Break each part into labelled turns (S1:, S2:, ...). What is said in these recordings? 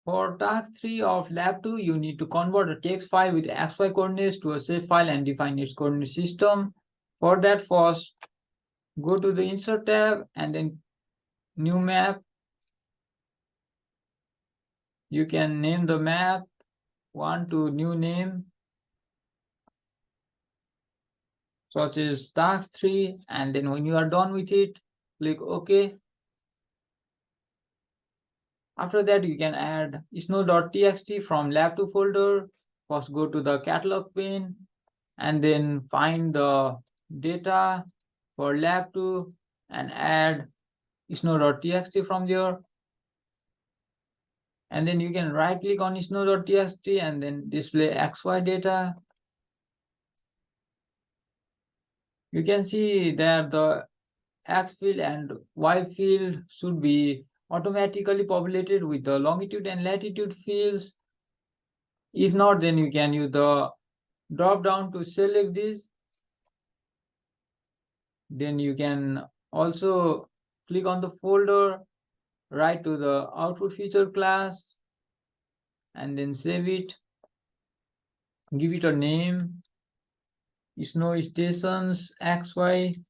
S1: For task 3 of lab 2, you need to convert a text file with XY coordinates to a shape file and define its coordinate system. For that, first go to the Insert tab and then New Map. You can name the map one to new name, such as task 3, and then when you are done with it, click OK. After that, you can add snow.txt from lab2 folder. First, go to the catalog pane and then find the data for lab2 and add snow.txt from there. And then you can right click on snow.txt and then display XY data. You can see that the X field and Y field should be automatically populated with the longitude and latitude fields. If not, then you can use the drop down to select this. Then you can also click on the folder, write to the output feature class, and then save it. Give it a name, snow stations XY.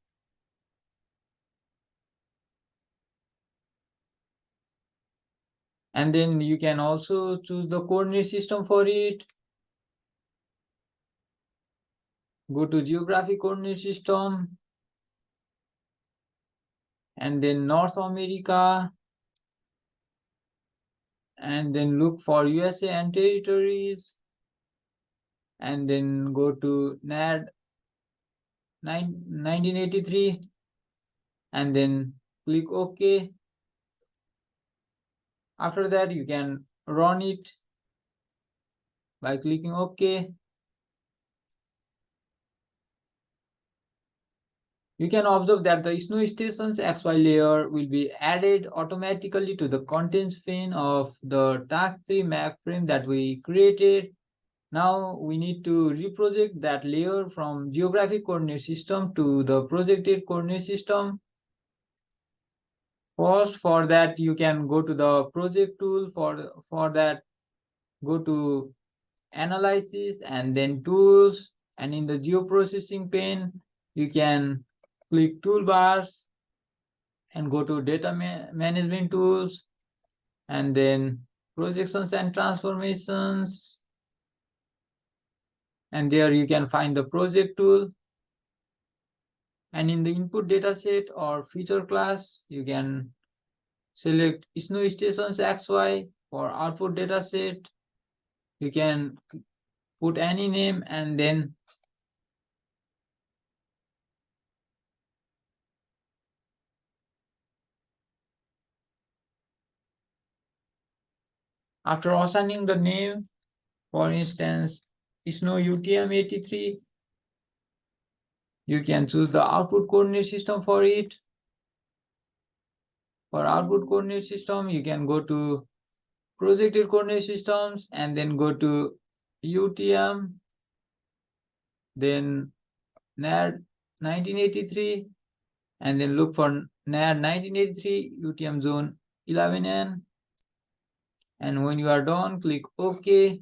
S1: And then you can also choose the coordinate system for it. Go to geographic coordinate system and then North America, and then look for USA and territories, and then go to NAD 1983 and then click OK. After that, you can run it by clicking OK. You can observe that the snow stations XY layer will be added automatically to the contents pane of the task 3 map frame that we created. Now we need to reproject that layer from geographic coordinate system to the projected coordinate system. First, for that, you can go to the project tool. For that, go to analysis and then tools, and in the geoprocessing pane, you can click toolbars and go to data management tools and then projections and transformations, and there you can find the project tool. And in the input dataset or feature class, you can select snow stations XY. For output dataset, you can put any name and then after assigning the name, for instance, snow UTM-83, you can choose the output coordinate system for it. For output coordinate system, you can go to projected coordinate systems and then go to UTM, then NAD 1983, and then look for NAD 1983 UTM zone 11N. And when you are done, click OK.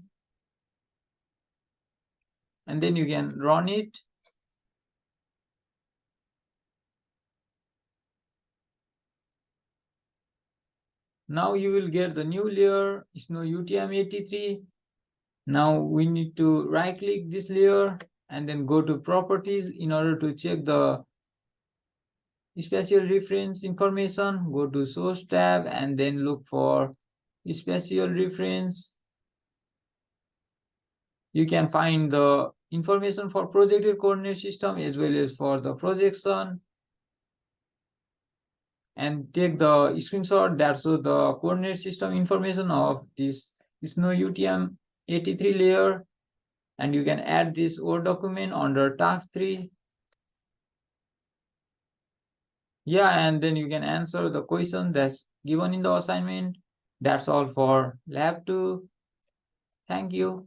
S1: And then you can run it. Now you will get the new layer, snow UTM-83. Now we need to right click this layer and then go to properties in order to check the spatial reference information. Go to source tab and then look for spatial reference. You can find the information for projected coordinate system as well as for the projection, and take the screenshot that shows the coordinate system information of this snow UTM-83 layer, and you can add this Word document under task 3. Yeah, and then you can answer the question that's given in the assignment. That's all for lab 2. Thank you.